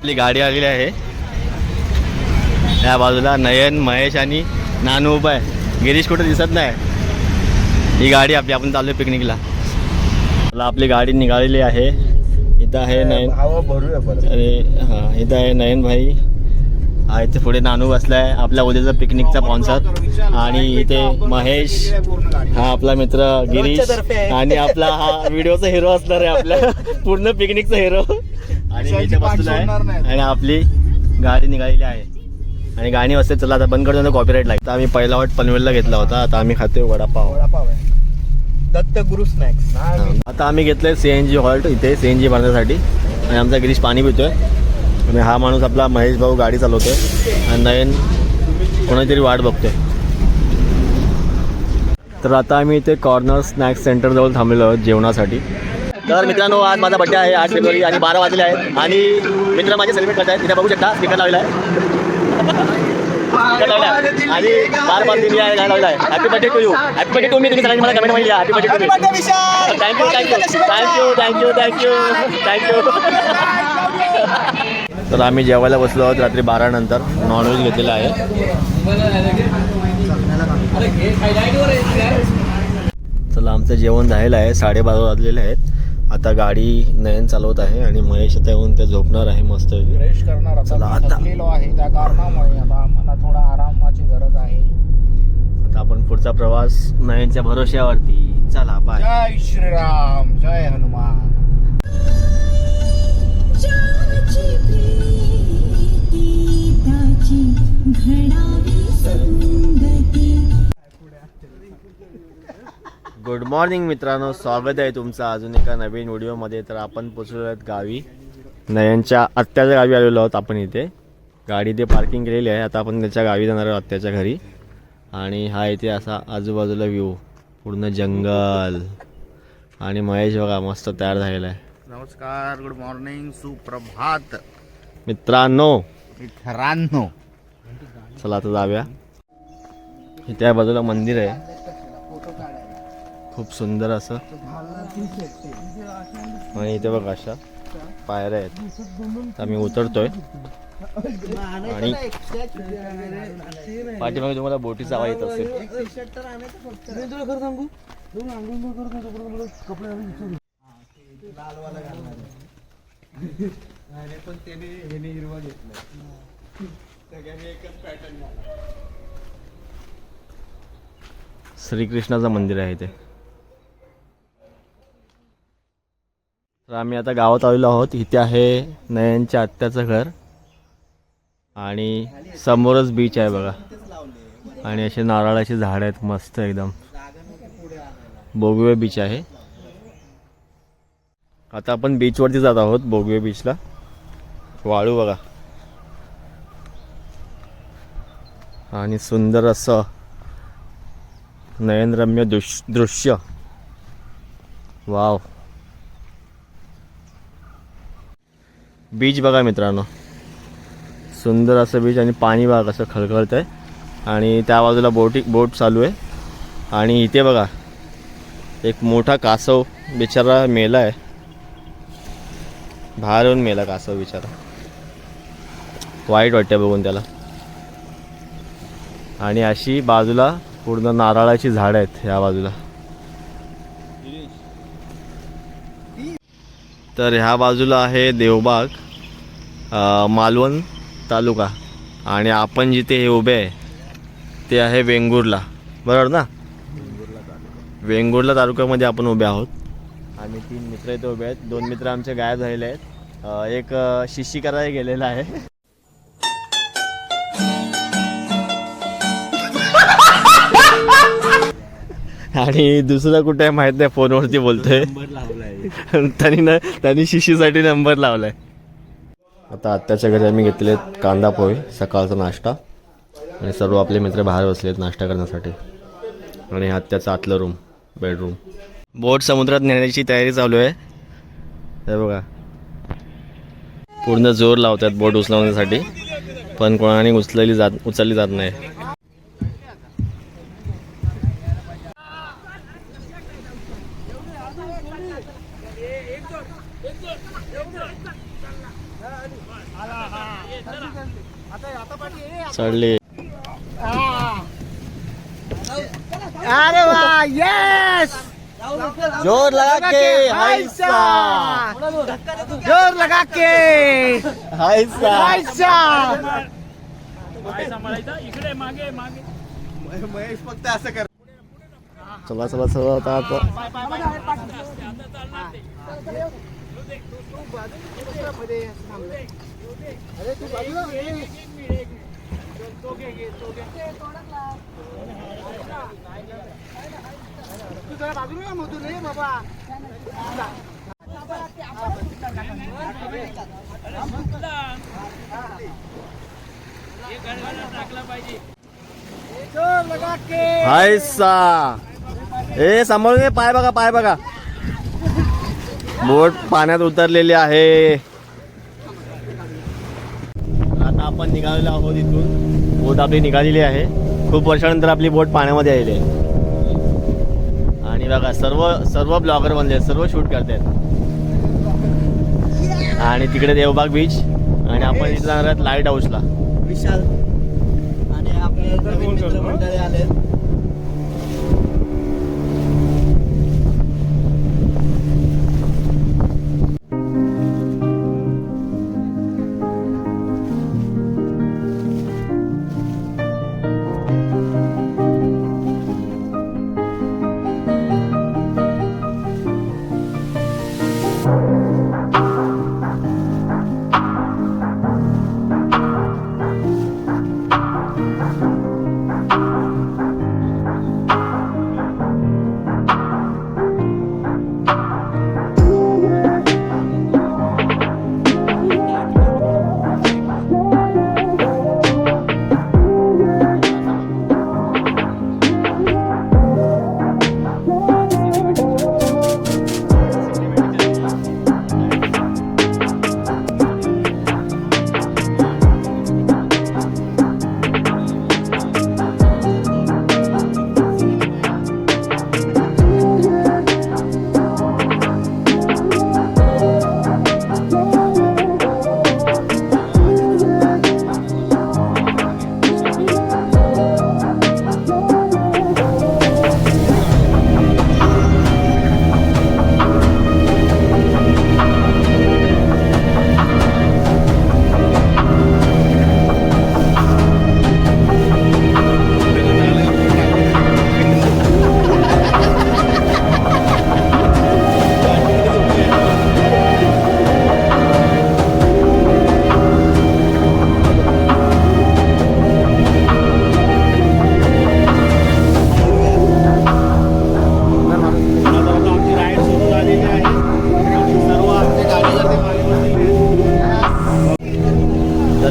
आपली गाडी आलेली आहे. त्या बाजूला नयन, महेश आणि नानू उभा आहे. गिरीश कुठे दिसत नाही. ही गाडी आपली, आपण चालू आहे पिकनिकला. मला आपली गाडी निघालेली आहे. इथं आहे नयन. अरे हां, इथं आहे नयन भाई. हा इथे पुढे नानू बसलाय, आपल्या उद्याचा पिकनिकचा स्पॉन्सर. आणि इथे महेश, हा आपला मित्र गिरीश, आणि आपला हा व्हिडिओचा हिरो असणार आहे, आपल्या पूर्ण पिकनिकचा हिरो. आणि मी इथे बसलेलो आहे आणि आपली गाडी निघालेली आहे. आणि गाणी वाजते. चला आता बंद करतो, कॉपीराईट लागतं. आम्ही पहिला वाट पनवेलला घेतला होता, आता आम्ही खातोय वडापाव. दत्त गुरु स्नॅक्स. आता आम्ही घेतलंय CNG हॉल्ट इथे CNG भरण्यासाठी. आणि आमचा गिरीश पाणी पितोय. आणि हा माणूस आपला महेश भाऊ गाडी चालवतोय. आणि नयन कोणातरी वाट बघतोय. तर आता आम्ही इथे कॉर्नर स्नॅक्स सेंटर जवळ थांबलेलो आहोत जेवणासाठी. तर मित्रांनो, आज माझा बड्डे आहे 8 फेब्रुवारी आणि 12 वाजले आहेत. आणि मित्र माझे सेलिब्रेट करत आहेत. तिथे बघू शकता स्पीकर लावलेला आहे. आणि बार दिली आहे, काय लावला आहे. Happy birthday to you. Happy birthday to me. तुम्ही सगळ्यांनी मला कमेंटमध्ये लिहा happy birthday to me. Thank you thank you thank you thank you thank you thank you. तर आम्ही जेवायला बसलो आहोत रात्री 12 नंतर. नॉनव्हेज घेतलेलं आहे. चला, आमचं जेवण झालेलं आहे. 12:30 वाजलेले आहेत. आता गाडी नयन चालवत आहे आणि महेश आता येऊन ते झोपणार आहे मस्त फ्रेश करणार. चला आता आहे, त्या कारणामुळे आता आम्हाला थोडा आरामाची गरज आहे. आता आपण पुढचा प्रवास नयनच्या भरोश्यावरती. चला बाय. जय श्रीराम, जय हनुमान. गुड मॉर्निंग मित्रांनो, स्वागत आहे तुमचं अजून एका नवीन व्हिडिओमध्ये. तर आपण पोचलो आहोत गावी. नयनच्या आत्याच्या गावी आलेलो आहोत आपण. इथे गाडी ते पार्किंग केलेली आहे. आता आपण त्याच्या गावी जाणार आहोत, आत्याच्या घरी. आणि हा इथे असा आजूबाजूला व्ह्यू, पूर्ण जंगल. आणि महेश बघा मस्त तयार झालेला आहे. नमस्कार, गुड मॉर्निंग, सुप्रभात मित्रांनो. चला आता जाऊया. इथे बाजूला मंदिर आहे, खूप सुंदर असं. आणि इथे बघा अशा पायऱ्या आहेत. आम्ही उतरतोय आणि पाठीमागे तुम्हाला बोटीचा आवाज येत असेल. श्रीकृष्णाचं मंदिर आहे इथे. तर आम्ही आता गावात आलेलो आहोत. इथे आहे नयनच्या आत्याचं घर आणि समोरच बीच आहे बघा. आणि असे नारळाची झाड आहेत मस्त एकदम. बोगवे बीच आहे. आता आपण बीचवरती जात आहोत, बोगवे बीचला. वाळू बघा आणि सुंदर असं नयनरम्य दृश्य. वाव. बीच बघा मित्रांनो, सुंदर असं बीच. आणि पाणी बघा कसं खळखळत आहे. आणि त्या बाजूला बोट चालू आहे. आणि इथे बघा एक मोठा कासव बिचारा मेला आहे. बाहेर येऊन मेला कासव बिचारा. वाईट वाटते बघून त्याला. आणि अशी बाजूला पूर्ण नारळाची झाड आहेत ह्या बाजूला. तर ह्या बाजूला आहे देवबाग, मालवण तालुका. आणि आपण जिथे हे उभे आहे ते आहे वेंगुर्ला, बरोबर ना? वेंगुर्ला तालुक्यामध्ये आपण उभे आहोत. आणि 3 मित्र इथे उभे आहेत. 2 मित्र आमचे गायब झालेले आहेत. एक शिशी करायला गेलेला आहे. आणि दुसरं कुठे आहे माहित नाही, फोनवरती बोलतोय. त्यांनी शिशीसाठी नंबर लावलाय. आता आत्याच्या घरी आम्ही घेतलेत कांदा पोहे, सकाळचा नाश्ता. आणि सर्व आपले मित्र बाहेर बसलेत नाश्ता करण्यासाठी. आणि आत्याचा आतलं रूम, बेडरूम. बोट समुद्रात नेण्याची तयारी चालू आहे. हे बघा पूर्ण जोर लावतात बोट उचलवण्यासाठी, पण कोणाने उचलली जात नाही. चढली. अरे वाह यस जोर लगा के हायसा जोर लगा के हायसा. महेश फक्त असं कर. चला चला चला आता आता अरे तू बाजूला तू जरा बाजूला मधून रे बाबा. जोर लगा के हायसा. ए सांभाळून घे, पाय बघा पाय बघा. बोट पाण्यात उतरलेली आहे. आता आपण निघालेलो आहोत इथून. बोट आपली निघालेली आहे. खूप वर्षानंतर आपली बोट पाण्यामध्ये आलेली आहे. आणि बघा सर्व सर्व ब्लॉगर बनले, सर्व शूट करतात. आणि तिकडे देवबाग बीच आणि आपण इथे जाणार आहोत लाईट हाऊसला. विशाल आणि आपले नवीन मित्रमंडळी आले.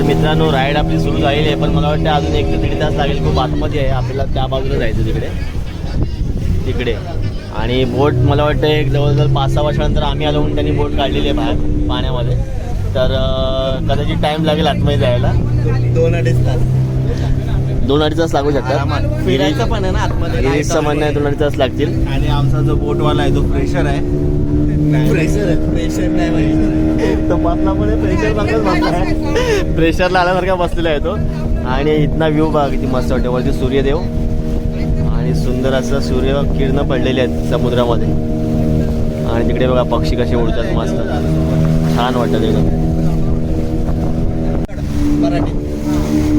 मित्रांनो राईड आपली सुरू झालेली आहे, पण मला वाटतं अजून 1 ते 1.5 तास लागेल. खूप आतमध्ये आहे, आपल्याला त्या बाजूला जायचं तिकडे. आणि बोट मला वाटतं एक जवळजवळ 5-6 वर्षानंतर आम्ही आलो म्हणून त्यांनी बोट काढलेली आहे बाहेर पाण्यामध्ये. तर कदाचित टाईम लागेल आतमध्ये जायला. 2-2.5 तास 2-2.5 तास लागू शकतात. फिरायचं पण आहे ना आतमध्ये. गिरीशचं म्हणणं आहे 2-2.5 तास लागतील. आणि आमचा जो बोटवाला आहे तो फ्रेशर आहे. प्रेशर नाही माहिती. तो बसल्यामुळे प्रेशरला आल्यासारखा बसलेला आहे तो. आणि इथना व्ह्यू बघा किती मस्त वाटते. वरती सूर्यदेव आणि सुंदर असं सूर्य किरण पडलेले आहेत समुद्रामध्ये. आणि तिकडे बघा पक्षी कसे उडतात, मस्त छान वाटतं एकदम.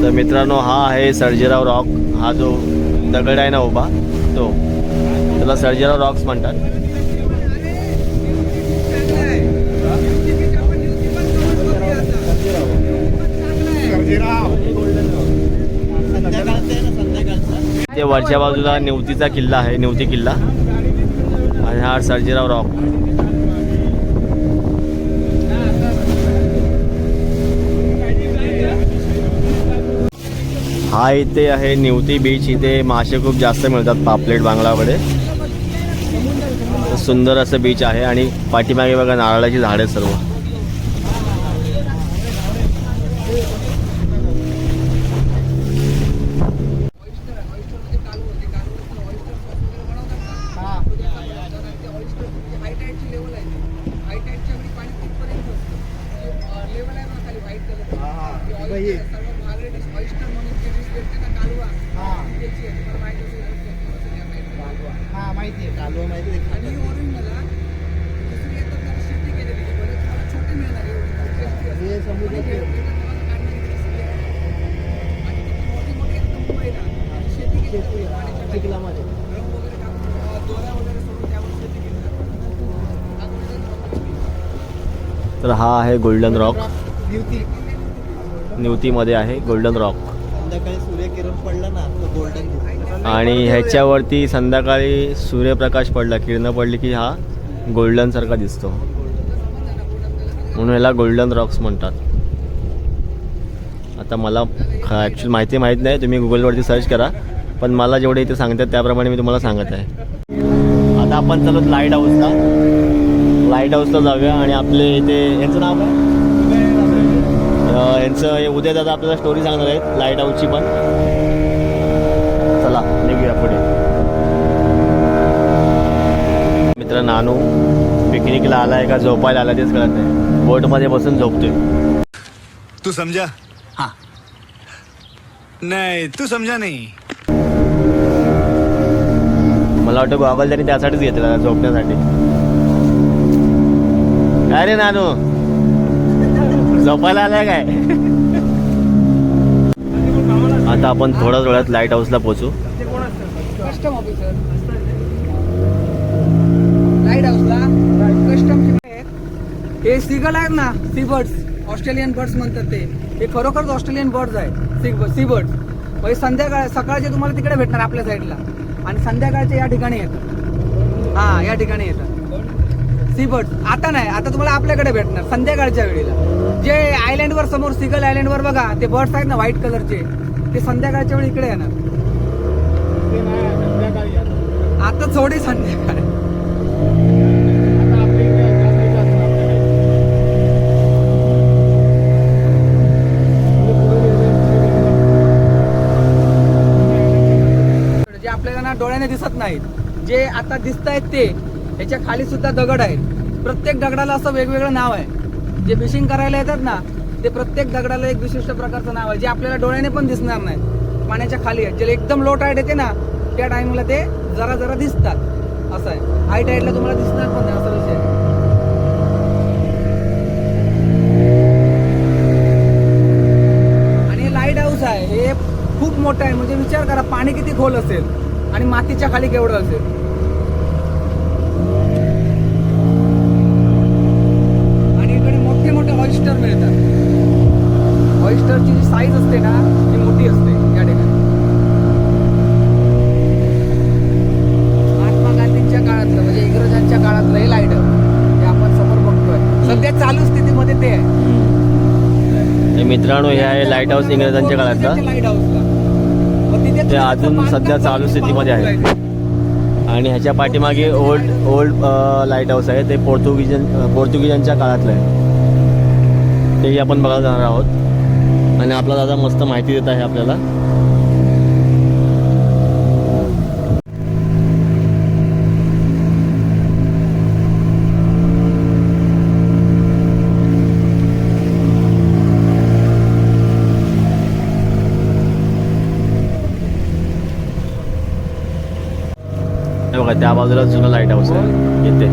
तर मित्रांनो हा आहे सर्जेराव रॉक. हा जो दगड आहे ना उभा तो, त्याला सर्जेराव रॉक्स म्हणतात. ते वरच्या बाजूला निवतीचा किल्ला आहे, निवती किल्ला. आणि हा सर्जेराव रॉक. हा इथे आहे निवती बीच. इथे मासे खूप जास्त मिळतात, पापलेट बांगडामध्ये. सुंदर असं बीच आहे. आणि पाठीमागे बघा नारळाची झाडे सर्व. माहिती आहे कालवा माहिती आहे समुद्र चिखलामध्ये तर हा आहे गोल्डन रॉक, निवतीमध्ये आहे गोल्डन रॉक. संध्याकाळी सूर्यकिरण पडला ना तो गोल्डन आणि ह्याच्यावरती संध्याकाळी सूर्यप्रकाश पडला, किरणं पडली की हा गोल्डन सारखा दिसतो, म्हणून याला गोल्डन रॉक्स म्हणतात. आता मला ॲक्च्युअली माहित नाही, तुम्ही गुगलवरती सर्च करा, पण मला जेवढे इथे सांगतात त्याप्रमाणे मी तुम्हाला सांगत आहे. आता आपण चालू लाईट हाऊसला, लाईट हाऊसला जाऊया. आणि आपले इथे यांचं नाव काय, यांचं हे उद्या दादा आपल्याला स्टोरी सांगणार आहेत लाईट हाऊसची पण. चला निघूया पुढे. मित्र नानू पिकनिकला आला आहे का झोपायला आला तेच कळत नाही, बोटमध्ये बसून झोपतोय. तू समझा? हाँ. नहीं तू समझा नहीं. मला वाटतं गॉगल त्यांनी त्यासाठीच घेतला, झोपण्यासाठी. काय रे नानू, झोपायला आलाय काय? आता आपण थोड्याच वेळात लाईट हाऊसला पोहोचू. कस्टम ऑफिसर लाईट हाऊसला कस्टम हे सीगल आहेत ना, सी बर्ड्स, ऑस्ट्रेलियन बर्ड्स म्हणतात ते. हे खरोखरच ऑस्ट्रेलियन बर्ड्स आहे, सी बर्ड्स. म्हणजे संध्याकाळ सकाळचे तुम्हाला तिकडे भेटणार आपल्या साईडला, आणि संध्याकाळचे या ठिकाणी येतात. हा, या ठिकाणी येतात सी बर्ड्स. आता नाही, आता तुम्हाला आपल्याकडे भेटणार संध्याकाळच्या वेळेला. जे आयलँडवर समोर सीगल आयलँडवर बघा ते बर्ड्स आहेत ना व्हाईट कलरचे, ते संध्याकाळच्या वेळी इकडे येणार. आता थोडी संध्याकाळ. जे आपल्याला ना डोळ्याने दिसत नाहीत, जे आता दिसत आहेत ते, याच्या खाली सुद्धा दगड आहेत. प्रत्येक दगडाला असं वेगवेगळं नाव आहे. जे फिशिंग करायला येतात ना ते प्रत्येक दगडाला एक विशिष्ट प्रकारचं नाव आहे, जे आपल्याला डोळ्याने पण दिसणार नाही. पाण्याच्या खाली आहेत, जे एकदम लो टाईड येते ना त्या टाइमला ते जरा जरा दिसतात. असं आहे, हाय टाईडला तुम्हाला दिसणार पण नाही, असा विषय आहे. आणि हे लाईट हाऊस आहे, हे खूप मोठं आहे. म्हणजे विचार करा पाणी किती खोल असेल आणि मातीच्या खाली केवढं असेल. ऑयस्टर मिळतात. ऑयस्टरची जी साईज असते ना ती मोठी असते या ठिकाणी. महात्मा गांधींच्या काळातलं म्हणजे इंग्रजांच्या काळातलं हे लाईट हे आपण समोर बघतोय. सध्या चालू स्थितीमध्ये ते आहे. मित्रांनो, हे आहे लाईट हाऊस इंग्रजांच्या काळातलं. लाईट हाऊसला ते अजून सध्या चालू स्थितीमध्ये आहे. आणि ह्याच्या पाठीमागे ओल्ड लाईट हाऊस आहे, ते पोर्तुगीजांच्या काळातलं आहे. तेही आपण बघायला जाणार आहोत. आणि आपला दादा मस्त माहिती देत आहे आपल्याला. हे बघा त्या बाजूला जुनं लाईट हाऊस आहे इथे.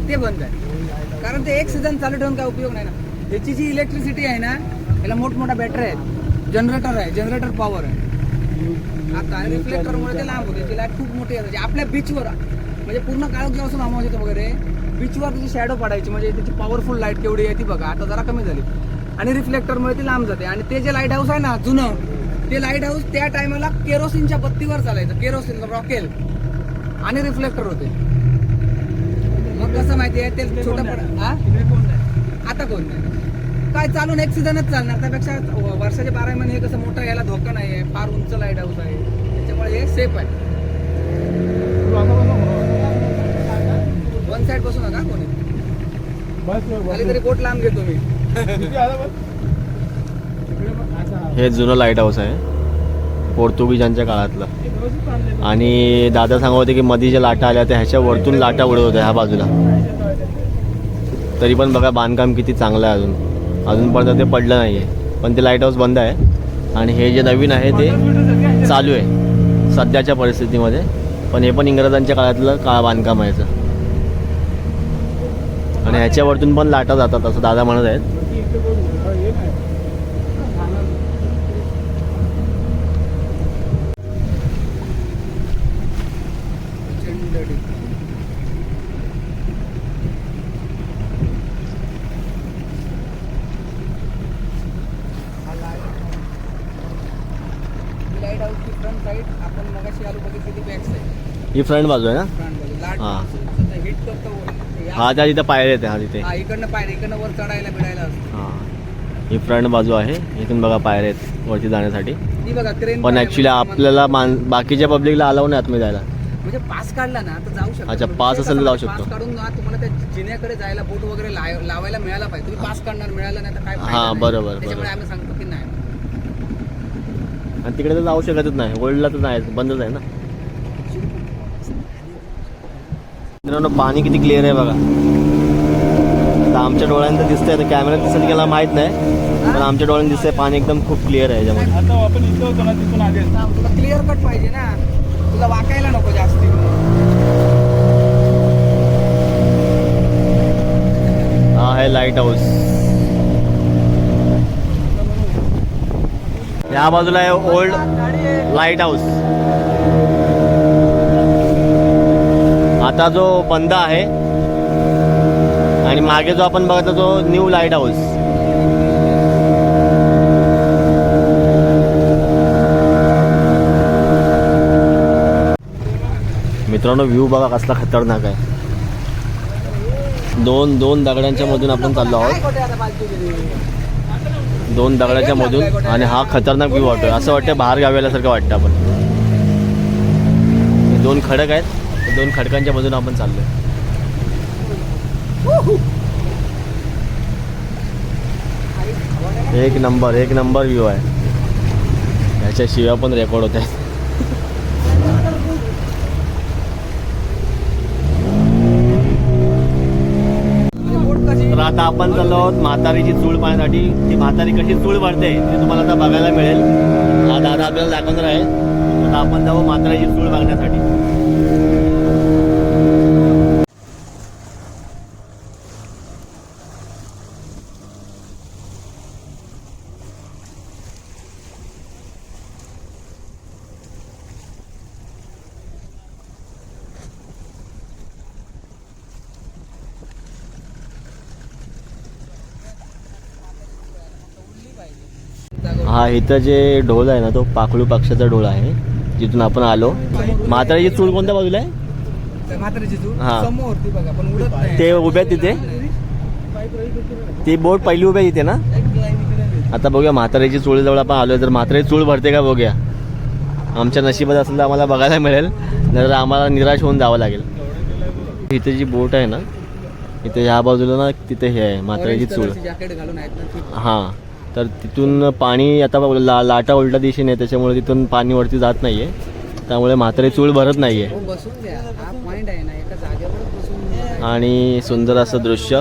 ते बंद आहे, कारण ते एक सीझन चालू ठेवून काय उपयोग नाही ना. त्याची जी इलेक्ट्रिसिटी आहे ना त्याला मोठमोठ्या बॅटरी आहेत, जनरेटर आहे, जनरेटर पॉवर आहे. आता रिफ्लेक्टरमुळे ते लांब होते. त्याची लाईट खूप मोठी आहे. आपल्या बीचवर म्हणजे पूर्ण काळोख्यापासून अमावस्या वगैरे बीचवर त्याची शॅडो पडायची, म्हणजे त्याची पॉवरफुल लाईट केवढी आहे ती बघा. आता जरा कमी झाली. आणि रिफ्लेक्टरमुळे ती लांब जाते. आणि ते जे लाईट हाऊस आहे ना जुनं, ते लाईट हाऊस त्या टायमाला केरोसिनच्या बत्तीवर चालायचं. केरोसिन रॉकेल आणि रिफ्लेक्टर होते. मग कसं माहिती आहे ते छोटं आता कोण नाही, काय चालून एक सीझनच चालणार. त्यापेक्षा वर्षाचे 12 महिने हे कसं मोठं, याला धोका नाही आहे, फार उंच लाईट हाऊस आहे, त्याच्यामुळे हे सेफ आहे. वन साईड बसू नका कोणी, खाली तरी बोट लांब घेतो मी. हे जुनं लाईट हाऊस आहे पोर्तुगीजांच्या काळातलं. आणि दादा सांगत होते की मध्ये ज्या लाटा आल्या त्या ह्याच्या वरतून लाटा उडत होत्या ह्या बाजूला. तरी पण बघा बांधकाम किती चांगलं आहे अजूनपर्यंत ते पडलं नाही आहे. पण ते लाईट हाऊस बंद आहे आणि हे जे नवीन आहे ते चालू आहे सध्याच्या परिस्थितीमध्ये. पण हे पण इंग्रजांच्या काळातलं बांधकाम आहे याचं. आणि ह्याच्यावरतून पण लाटा जातात असं दादा म्हणत आहेत. लाईट हाऊसची फ्रंट साईड आपण मगाशी आलो बघितली ती बॅक साईड ही फ्रंट बाजू आहे ना. फ्रंट बाजू लाट हां. हिट करतो हा त्या तिथं पायऱ्या आहेत हा तिथे. हा इकडनं पायरी इकडनं वर चढायला बिडायला असतं. हां ही फ्रंट बाजू आहे. इथून बघा पायऱ्या आहेत वरती जाण्यासाठी. ती बघा क्रेन पण ॲक्च्युली आपल्याला बाकीच्या पब्लिकला अलाव नाही आतमध्ये जायला. म्हणजे पास काढला ना तर जाऊ शकतो. अच्छा, पास असेल तर जाऊ शकतो. पास काढून ना तुम्हाला त्या जिन्याकडे जायला बोट वगैरे लावायला मिळाला पाहिजे. तुम्ही पास काढणार मिळालं नाही तर काय फायदा हां नाही. बरोबर त्याच्यामुळे बरोबर. आम्ही सांगतो की नाही. आणि तिकडे तर जाऊ शकतच नाही. ओल्डला तर नाही बंदच आहे ना. मित्रांनो पाणी किती क्लिअर आहे बघा. आता आमच्या डोळ्यांना दिसतंय. आता कॅमेऱ्यात दिसेल की मला माहीत नाही पण आमच्या डोळ्यांना दिसतंय पाणी एकदम खूप क्लिअर आहे याच्यामध्ये. तुला क्लिअर कट पाहिजे ना. तुला वाकायला नको जास्ती. हा आहे लाईट हाऊस. या बाजूला आहे ओल्ड लाईट हाऊस. आता जो बंद आहे आणि मागे जो आपण बघतो तो न्यू लाईट हाऊस. मित्रांनो व्ह्यू बघा कसला खतरनाक आहे. दोन दगडांच्या मधून आपण चाललो आहोत. दोन दगडाच्या मधून आणि हा खतरनाक व्ह्यू वाटतोय. असं वाटतं बाहेर गावी आल्यासारखं वाटतं आपण. दोन खडक आहेत. दोन खडकांच्या मधून आपण चाललोय. एक नंबर व्ह्यू आहे. ह्याच्या शिव्या पण रेकॉर्ड होत आहेत. तर आता आपण चाललो आहोत म्हातारीची चूळ पाहण्यासाठी. ती म्हातारी कशी चूळ भरते ते तुम्हाला आता बघायला मिळेल. हा दादा आपल्याला दाखवणार आहे. आता आपण जाऊ म्हातारीची चूळ बघण्यासाठी. हा इथं जे ढोल आहे ना तो पाखलू पक्षाचा ढोल आहे जिथून आपण आलो. म्हातारीची चूळ कोणत्या बाजूला आहे. म्हातारीची चूळ हा. समोर ती बघा पण उडत नाही. ते उभे आहेत तिथे. ती बोट पहिली उभे तिथे ना. आता बघूया म्हातारीची चूळ जवळ आपण आलोय. जर म्हातारी चूळ भरते का बघूया. आमच्या नशिबात असेल तर आम्हाला बघायला मिळेल. नाही तर आम्हाला निराश होऊन जावं लागेल. इथे जी बोट आहे ना इथे ह्या बाजूला ना तिथे हे आहे म्हातारीची चूळ. जॅकेट घालून आहेत ना ती. हां तर तिथून पाणी आता लाटा उलटा दिशेने आहे त्याच्यामुळे तिथून पाणी वरती जात नाही आहे. त्यामुळे म्हातारी चूळ भरत नाही आहे. हो, बसून द्या. हा पॉइंट आहे ना एका जागेवर बसून द्या. आणि सुंदर असं दृश्य.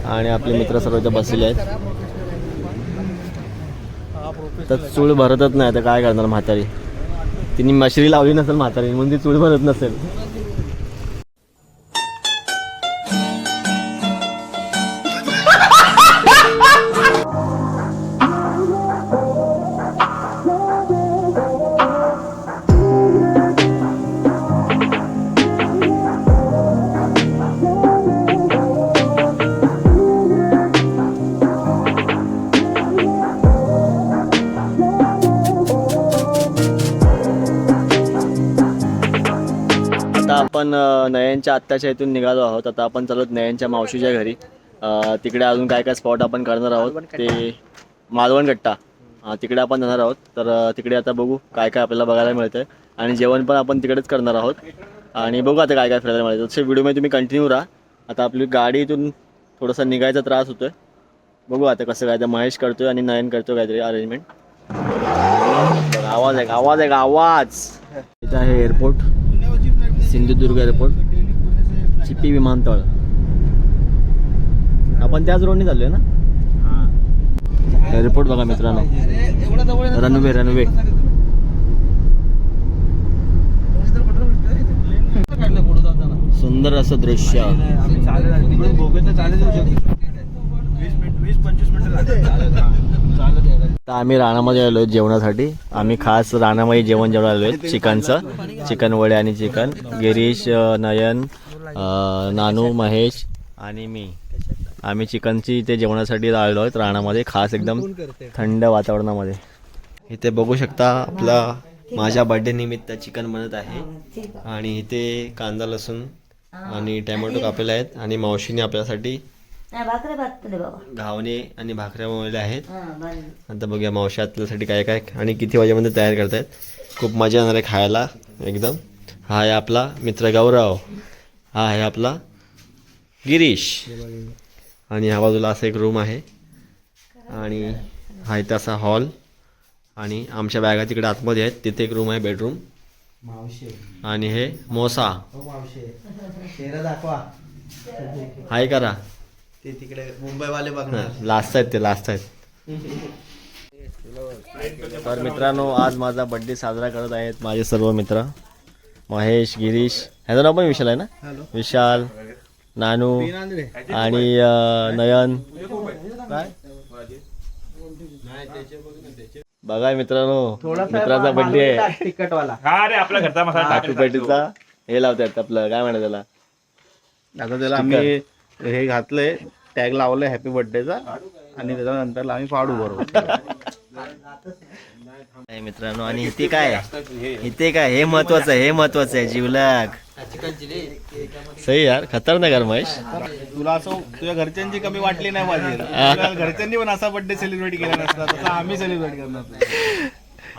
आणि आपले मित्र सर्व इथं बसले आहेत. तर चूळ भरतच नाही तर काय करणार म्हातारी. तिने मशरी लावली नसेल म्हातारी म्हणून ती चूळ भरत नसेल. आपण नयनच्या आत्ताच्या इथून निघालो आहोत. आता आपण चालू नयनच्या मावशीच्या घरी. तिकडे अजून काय काय स्पॉट आपण करणार आहोत ते मालवणगट्टा तिकडे आपण जाणार आहोत. तर तिकडे आता बघू काय काय आपल्याला बघायला मिळतं आणि जेवण पण आपण तिकडेच करणार आहोत. आणि बघू आता काय काय फिरायला मिळतं. तसे व्हिडिओमध्ये तुम्ही कंटिन्यू राहा. आता आपली गाडी इथून थोडासा निघायचा त्रास होतोय. बघू आता कसं काय. तर महेश करतोय आणि नयन करतोय काहीतरी अरेंजमेंट. आवाज आहे आवाज आहे आवाज. इथं आहे एअरपोर्ट सिंधुदुर्ग एअरपोर्ट. चिपी विमानतळ. आपण त्याच रोडने चाललोय ना. एअरपोर्ट बघा मित्रांनो, रनवे सुंदर असं दृश्य. तर आम्ही राणामध्ये आलोय जेवणासाठी. आम्ही खास राणामध्ये जेवण जेवण आलोय. चिकन वडे आणि चिकन. गिरीश, नयन, नानू, महेश आणि मी. आम्ही चिकनची इथे जेवणासाठी आलो आहोत राणामध्ये, खास एकदम थंड वातावरणामध्ये. इथे बघू शकता आपला माझ्या बर्थडे निमित्त चिकन बनत आहे. आणि इथे कांदा लसूण आणि टॅमॅटो कापलेले आहेत. आणि मावशीने आपल्यासाठी घावणे आणि भाकऱ्या बनवलेल्या आहेत. आता बघूया मावशी आपल्यासाठी काय काय आणि किती वाजेमध्ये तयार करतायत. खूप मजा येणार आहे खायला एकदम. हा आहे आपला मित्र गौरव, हा आहे आपला गिरीश, आणि ह्या बाजूला असा एक रूम आहे. आणि हा इथं असा हॉल. आणि आमच्या बॅगा तिकडे आतमध्ये आहेत. तिथे एक रूम आहे, बेडरूम. आणि हे मोसा हाय करा. ते तिकडे मुंबईवाले बघणार. लास्ट आहेत. तर मित्रांनो, आज माझा बर्थडे साजरा करत आहेत माझे सर्व मित्र. महेश, गिरीश, ह्याचं नाव पण विशाल आहे ना. विशाल, नानू आणि नयन. बघा मित्रांनो, मित्राचा बर्थडे आहे. आपल्या घरचा मसाला काकूपेटीचा हे लावतात आपलं, काय म्हणतात त्याला. आता त्याला आम्ही हे घातलंय, टॅग लावलंय हॅपी बर्थडेचा. आणि त्याच्यानंतर आम्ही पाडू बरोबर. मित्रांनो, आणि इथे काय हे महत्वाचं आहे जीवलग. सही यार, खतरनाक यार महेश. तुला असं तुझ्या घरच्यांची कमी वाटली नाही माझी. तुझ्या घरच्यांनी पण असा बर्थडे सेलिब्रेट केला नसता, तसा आम्ही सेलिब्रेट करणार.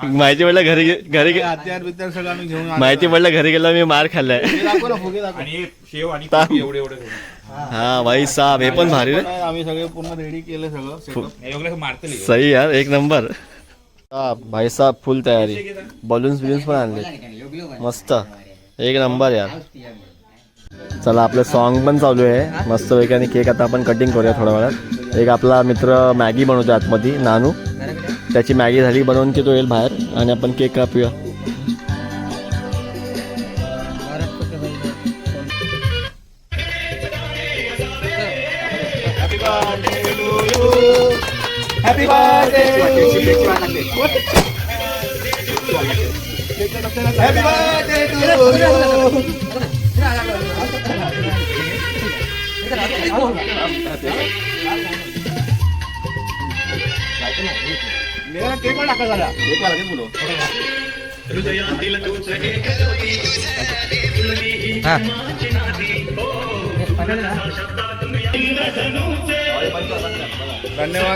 माहिती पडलं घरी हत्यार बित्यार सगळं आम्ही घेऊन माहिती पडलं घरी गेलो मी मार खाल्लाय. फुगे दाखव. आणि शेव आणि कॉफी एवढे हा भाई साहब, हे पण भारी रे. आम्ही सगळे पूर्ण रेडी केलं सगळं. मारते सही यार, एक नंबर. भाई साहब फुल तयारी. बलून्स पण आणले मस्त, एक नंबर यार. चला, आपलं सॉन्ग पण चालू आहे मस्त पैकी. आणि केक आता आपण कटिंग करूया थोड्या वेळात. एक आपला मित्र मॅगी बनवतो आतमध्ये, नानू. त्याची मॅगी झाली बनवून की तो येईल बाहेर आणि आपण केक कापूया. हॅपी बर्थडे केक पण टाका झाला.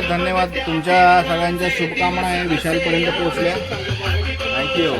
धन्यवाद. तुमच्या सगळ्यांच्या शुभकामना आहे विशालपर्यंत पोहोचल्या. थँक्यू.